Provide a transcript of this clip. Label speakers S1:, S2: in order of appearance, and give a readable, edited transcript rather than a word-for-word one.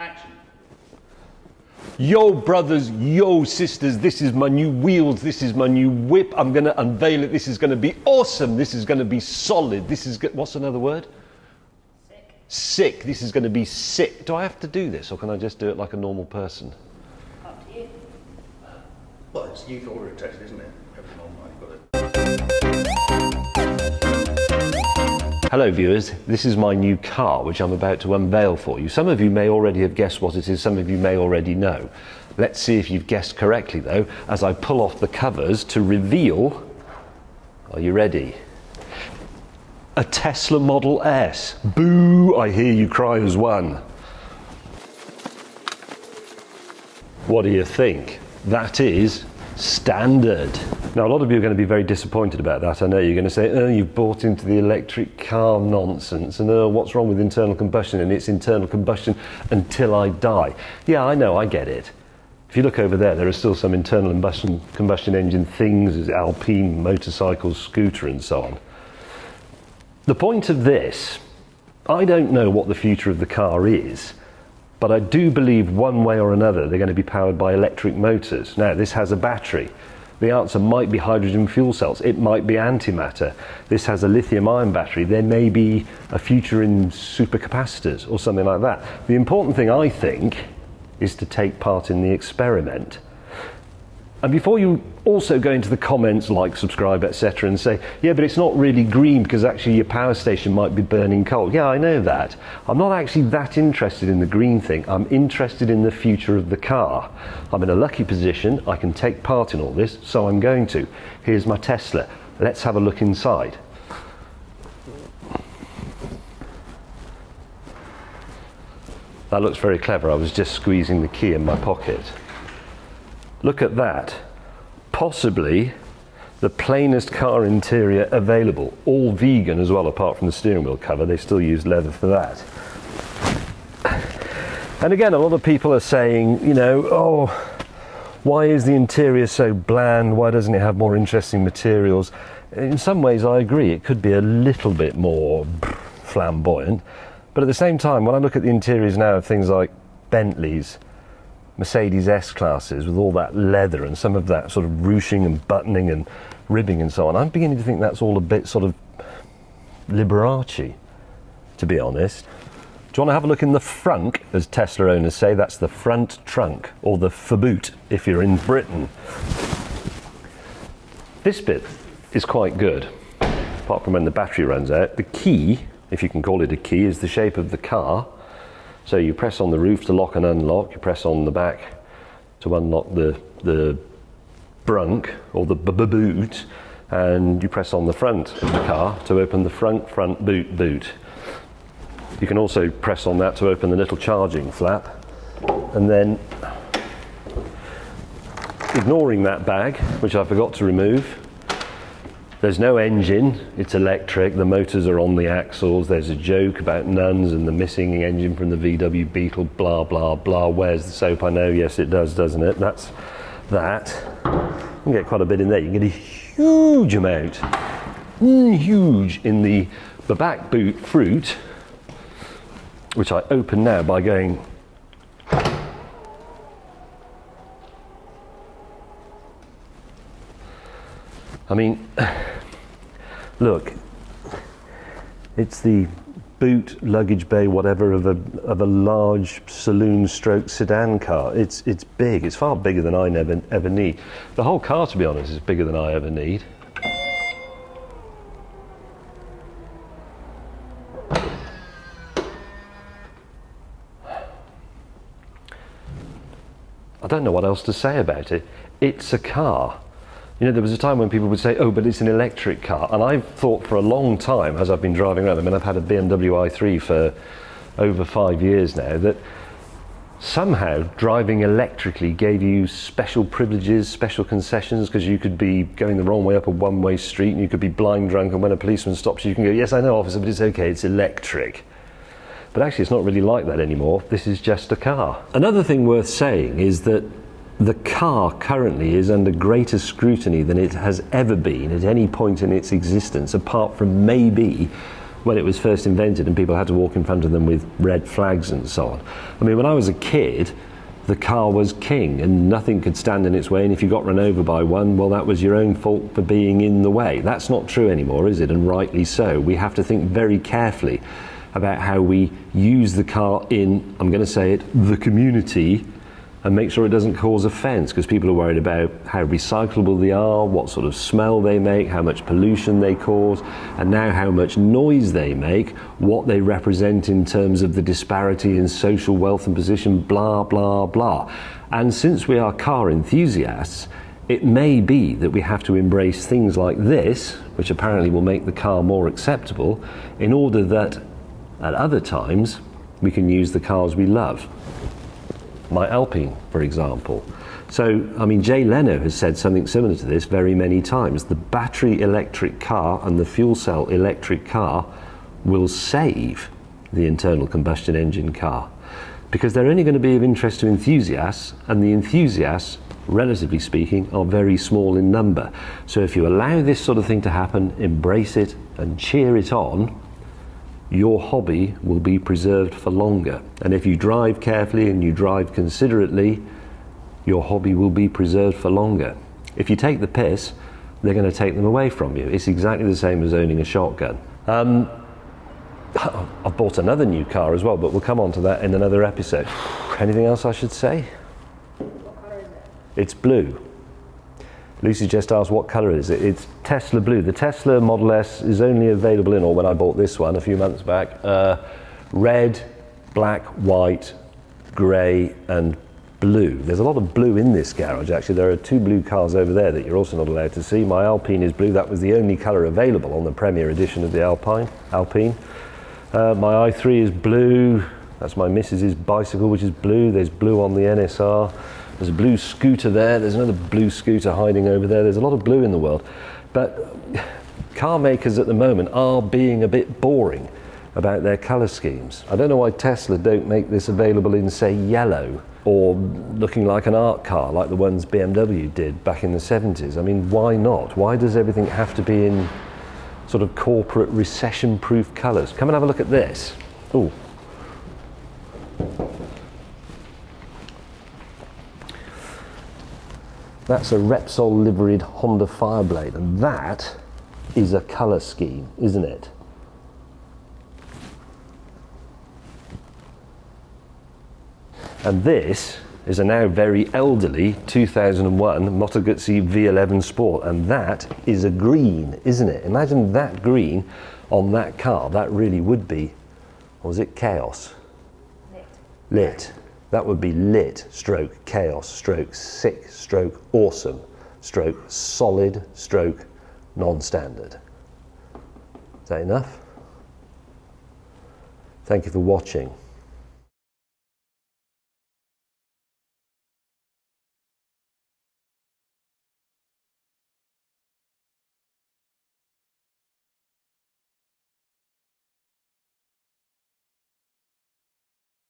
S1: Action.
S2: Yo brothers, yo sisters, this is my new wheels, this is my new whip, I'm going to unveil it, this is going to be awesome, this is going to be solid, this is, what's another word?
S1: Sick.
S2: Sick, this is going to be sick. Do I have to do this or can I just do it like a normal person?
S1: Up to you.
S3: Well, it's youth ordering test, isn't it? Everyone might have got it.
S2: Hello viewers, this is my new car which I'm about to unveil for you. Some of you may already have guessed what it is, some of you may already know. Let's see if you've guessed correctly though, as I pull off the covers to reveal, are you ready? A Tesla Model S. Boo, I hear you cry as one. What do you think? That is standard. Now a lot of you are going to be very disappointed about that. I know you're going to say, oh, you've bought into the electric car nonsense and oh, what's wrong with internal combustion, and it's internal combustion until I die. Yeah, I know, I get it. If you look over there, there are still some internal combustion engine things, as Alpine, motorcycles, scooter and so on. The point of this, I don't know what the future of the car is, but I do believe one way or another they're going to be powered by electric motors. Now this has a battery. The answer might be hydrogen fuel cells, it might be antimatter. This has a lithium ion battery, there may be a future in supercapacitors or something like that. The important thing I think is to take part in the experiment. And before you also go into the comments, like, subscribe, etc. and say, yeah, but it's not really green because actually your power station might be burning coal. Yeah, I know that. I'm not actually that interested in the green thing. I'm interested in the future of the car. I'm in a lucky position. I can take part in all this, so I'm going to. Here's my Tesla. Let's have a look inside. That looks very clever. I was just squeezing the key in my pocket. Look at that. Possibly the plainest car interior available. All vegan as well, apart from the steering wheel cover. They still use leather for that. And again, a lot of people are saying, you know, oh, why is the interior so bland? Why doesn't it have more interesting materials? In some ways, I agree. It could be a little bit more flamboyant. But at the same time, when I look at the interiors now of things like Bentleys, Mercedes S-classes with all that leather and some of that sort of ruching and buttoning and ribbing and so on, I'm beginning to think that's all a bit sort of Liberace, to be honest. Do you want to have a look in the frunk, as Tesla owners say? That's the front trunk, or the footboot if you're in Britain. This bit is quite good, apart from when the battery runs out. The key, if you can call it a key, is the shape of the car. So you press on the roof to lock and unlock, you press on the back to unlock the brunk or the boot, and you press on the front of the car to open the front boot. You can also press on that to open the little charging flap, and then, ignoring that bag, which I forgot to remove, there's no engine, it's electric, the motors are on the axles, there's a joke about nuns and the missing engine from the VW Beetle, blah, blah, blah. Where's the soap? I know, yes it does, doesn't it? That's that. You can get quite a bit in there, you can get a huge amount, huge in the back boot fruit, which I open now by going I mean, look, it's the boot, luggage bay, whatever, of a large saloon stroke sedan car. It's big, it's far bigger than I ever need. The whole car, to be honest, is bigger than I ever need. I don't know what else to say about it. It's a car. You know, there was a time when people would say, oh, but it's an electric car. And I've thought for a long time, as I've been driving around, I mean, I've had a BMW i3 for over 5 years now, that somehow driving electrically gave you special privileges, special concessions, because you could be going the wrong way up a one-way street and you could be blind drunk, and when a policeman stops you, you can go, yes, I know, officer, but it's okay, it's electric. But actually, it's not really like that anymore. This is just a car. Another thing worth saying is that the car currently is under greater scrutiny than it has ever been at any point in its existence, apart from maybe when it was first invented and people had to walk in front of them with red flags and so on. I mean, when I was a kid, the car was king and nothing could stand in its way, and if you got run over by one, well, that was your own fault for being in the way. That's not true anymore, is it? And rightly so. We have to think very carefully about how we use the car in, I'm going to say it, the community, and make sure it doesn't cause offence, because people are worried about how recyclable they are, what sort of smell they make, how much pollution they cause, and now how much noise they make, what they represent in terms of the disparity in social wealth and position, blah, blah, blah. And since we are car enthusiasts, it may be that we have to embrace things like this, which apparently will make the car more acceptable, in order that at other times we can use the cars we love. My Alpine, for example. So, I mean, Jay Leno has said something similar to this very many times. The battery electric car and the fuel cell electric car will save the internal combustion engine car, because they're only going to be of interest to enthusiasts, and the enthusiasts, relatively speaking, are very small in number. So if you allow this sort of thing to happen, embrace it and cheer it on, your hobby will be preserved for longer. And if you drive carefully and you drive considerately, your hobby will be preserved for longer. If you take the piss, they're going to take them away from you. It's exactly the same as owning a shotgun. I've bought another new car as well, but we'll come on to that in another episode. Anything else I should say?
S1: What colour is it?
S2: It's blue. Lucy just asked what colour is it. It's Tesla blue. The Tesla Model S is only available in, or when I bought this one a few months back, red, black, white, grey and blue. There's a lot of blue in this garage actually. There are 2 blue cars over there that you're also not allowed to see. My Alpine is blue. That was the only colour available on the Premier edition of the Alpine. My i3 is blue. That's my missus's bicycle, which is blue. There's blue on the NSR. There's a blue scooter there. There's another blue scooter hiding over there. There's a lot of blue in the world. But car makers at the moment are being a bit boring about their colour schemes. I don't know why Tesla don't make this available in, say, yellow, or looking like an art car, like the ones BMW did back in the 70s. I mean, why not? Why does everything have to be in sort of corporate recession-proof colours? Come and have a look at this. Ooh. That's a Repsol liveried Honda Fireblade, and that is a colour scheme, isn't it? And this is a now very elderly 2001 Moto Guzzi V11 Sport, and that is a green, isn't it? Imagine that green on that car. That really would be, or was it chaos? Lit. That would be lit, stroke, chaos, stroke, sick, stroke, awesome, stroke, solid, stroke, non-standard. Is that enough? Thank you for watching.